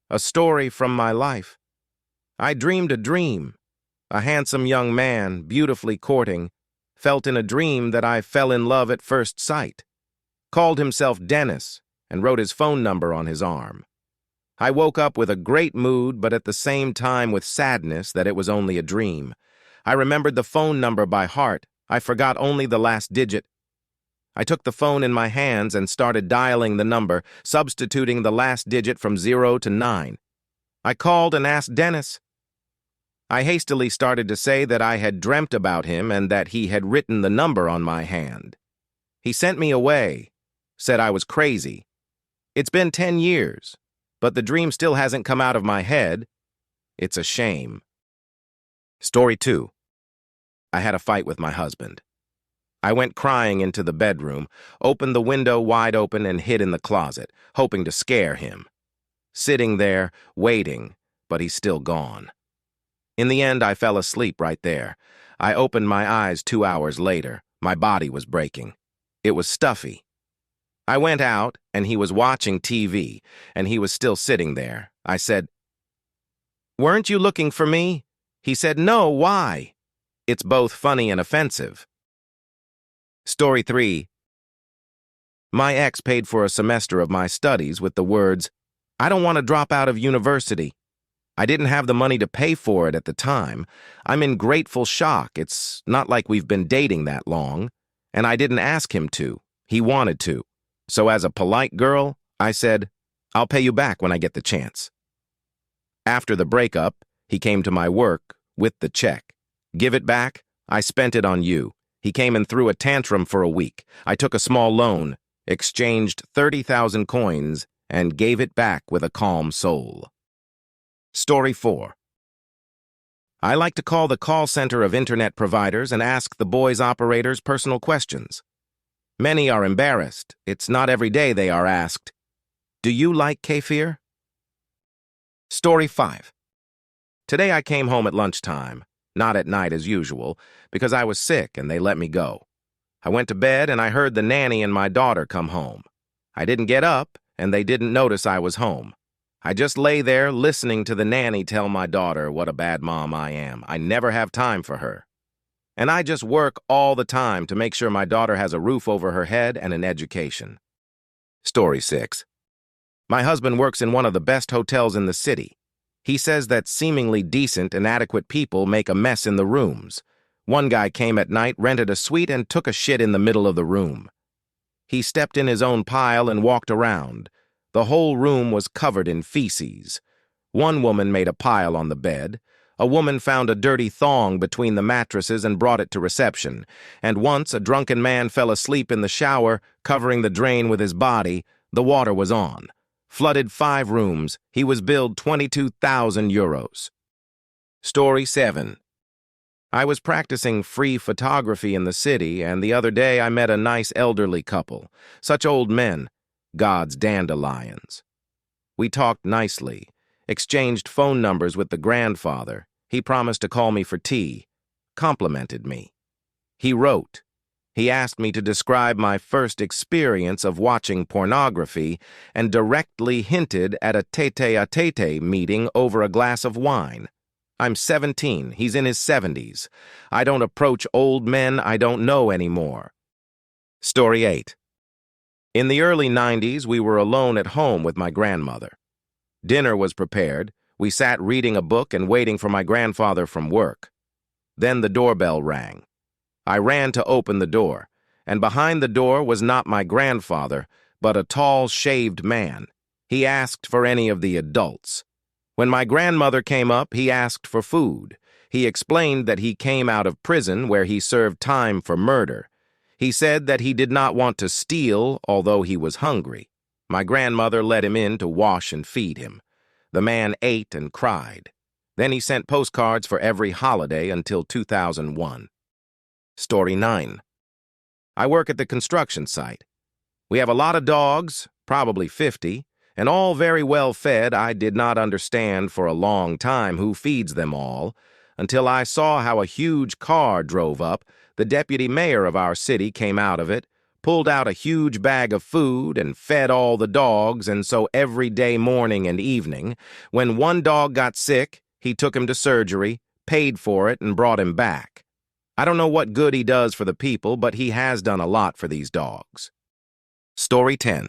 A story from my life. I dreamed a dream. A handsome young man, beautifully courting, felt in a dream that I fell in love at first sight. Called himself Dennis and wrote his phone number on his arm. I woke up with a great mood, but at the same time with sadness that it was only a dream. I remembered the phone number by heart. I forgot only the last digit. I took the phone in my hands and started dialing the number, substituting the last digit from 0 to 9. I called and asked Dennis. I hastily started to say that I had dreamt about him and that he had written the number on my hand. He sent me away, said I was crazy. It's been 10 years, but the dream still hasn't come out of my head. It's a shame. Story 2. I had a fight with my husband. I went crying into the bedroom, opened the window wide open and hid in the closet, hoping to scare him. Sitting there, waiting, but he's still gone. In the end, I fell asleep right there. I opened my eyes 2 hours later. My body was breaking. It was stuffy. I went out, and he was watching TV, and he was still sitting there. I said, "Weren't you looking for me?" He said, "No, why?" It's both funny and offensive. Story 3. My ex paid for a semester of my studies with the words, "I don't want to drop out of university." I didn't have the money to pay for it at the time. I'm in grateful shock. It's not like we've been dating that long. And I didn't ask him to. He wanted to. So as a polite girl, I said, "I'll pay you back when I get the chance." After the breakup, he came to my work with the check. "Give it back. I spent it on you." He came and threw a tantrum for a week. I took a small loan, exchanged 30,000 coins, and gave it back with a calm soul. Story 4. I like to call the call center of internet providers and ask the boys operators personal questions. Many are embarrassed. It's not every day they are asked, "Do you like kefir?" Story 5. Today I came home at lunchtime, not at night as usual, because I was sick and they let me go. I went to bed and I heard the nanny and my daughter come home. I didn't get up and they didn't notice I was home. I just lay there listening to the nanny tell my daughter what a bad mom I am. I never have time for her. And I just work all the time to make sure my daughter has a roof over her head and an education. Story 6. My husband works in one of the best hotels in the city. He says that seemingly decent and adequate people make a mess in the rooms. One guy came at night, rented a suite, and took a shit in the middle of the room. He stepped in his own pile and walked around. The whole room was covered in feces. One woman made a pile on the bed. A woman found a dirty thong between the mattresses and brought it to reception. And once a drunken man fell asleep in the shower, covering the drain with his body. The water was on. Flooded 5 rooms. He was billed 22,000 euros. Story 7. I was practicing free photography in the city, and the other day I met a nice elderly couple. Such old men. God's dandelions. We talked nicely, exchanged phone numbers with the grandfather. He promised to call me for tea, complimented me. He wrote. He asked me to describe my first experience of watching pornography and directly hinted at a tete-a-tete meeting over a glass of wine. I'm 17, he's in his 70s. I don't approach old men I don't know anymore. Story 8. In the early 90s, we were alone at home with my grandmother. Dinner was prepared. We sat reading a book and waiting for my grandfather from work. Then the doorbell rang. I ran to open the door, and behind the door was not my grandfather, but a tall, shaved man. He asked for any of the adults. When my grandmother came up, he asked for food. He explained that he came out of prison where he served time for murder. He said that he did not want to steal, although he was hungry. My grandmother let him in to wash and feed him. The man ate and cried. Then he sent postcards for every holiday until 2001. Story 9. I work at the construction site. We have a lot of dogs, probably 50, and all very well fed. I did not understand for a long time who feeds them all, until I saw how a huge car drove up. The deputy mayor of our city came out of it, pulled out a huge bag of food and fed all the dogs, and so every day, morning and evening, when one dog got sick, he took him to surgery, paid for it, and brought him back. I don't know what good he does for the people, but he has done a lot for these dogs. Story 10.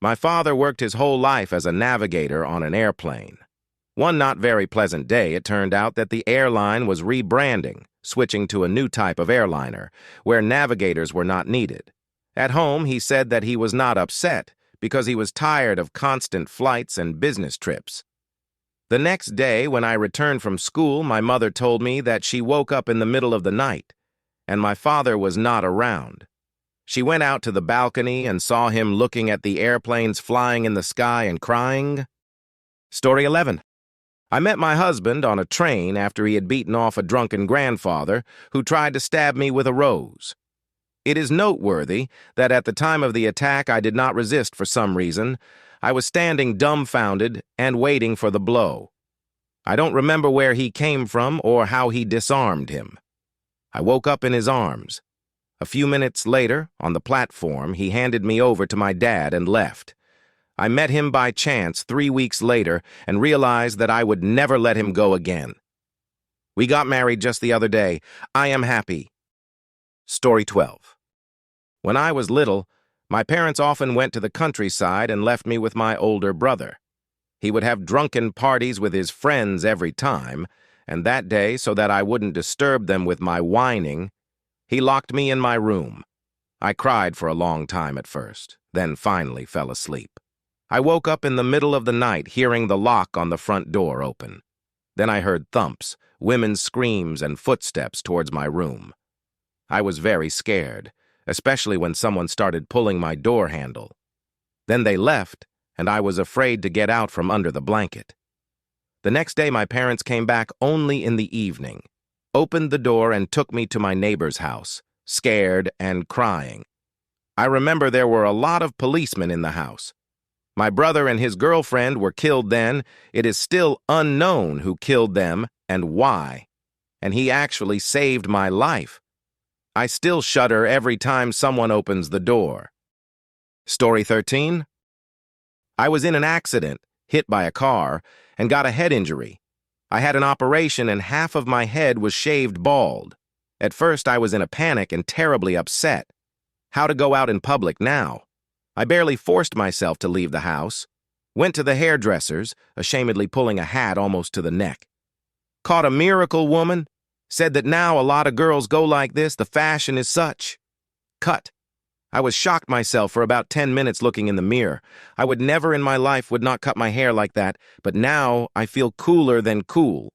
My father worked his whole life as a navigator on an airplane. One not very pleasant day, it turned out that the airline was rebranding, switching to a new type of airliner, where navigators were not needed. At home, he said that he was not upset, because he was tired of constant flights and business trips. The next day, when I returned from school, my mother told me that she woke up in the middle of the night, and my father was not around. She went out to the balcony and saw him looking at the airplanes flying in the sky and crying. Story 11. I met my husband on a train after he had beaten off a drunken grandfather who tried to stab me with a rose. It is noteworthy that at the time of the attack I did not resist for some reason. I was standing dumbfounded and waiting for the blow. I don't remember where he came from or how he disarmed him. I woke up in his arms. A few minutes later, on the platform, he handed me over to my dad and left. I met him by chance 3 weeks later and realized that I would never let him go again. We got married just the other day. I am happy. Story 12. When I was little, my parents often went to the countryside and left me with my older brother. He would have drunken parties with his friends every time, and that day, so that I wouldn't disturb them with my whining, he locked me in my room. I cried for a long time at first, then finally fell asleep. I woke up in the middle of the night hearing the lock on the front door open. Then I heard thumps, women's screams, and footsteps towards my room. I was very scared, especially when someone started pulling my door handle. Then they left, and I was afraid to get out from under the blanket. The next day my parents came back only in the evening, opened the door and took me to my neighbor's house, scared and crying. I remember there were a lot of policemen in the house. My brother and his girlfriend were killed then. It is still unknown who killed them and why. And he actually saved my life. I still shudder every time someone opens the door. Story 13. I was in an accident, hit by a car, and got a head injury. I had an operation and half of my head was shaved bald. At first I was in a panic and terribly upset. How to go out in public now? I barely forced myself to leave the house. Went to the hairdresser's, ashamedly pulling a hat almost to the neck. Caught a miracle woman. Said that now a lot of girls go like this, the fashion is such. Cut. I was shocked myself for about 10 minutes looking in the mirror. I would never in my life would not cut my hair like that, but now I feel cooler than cool.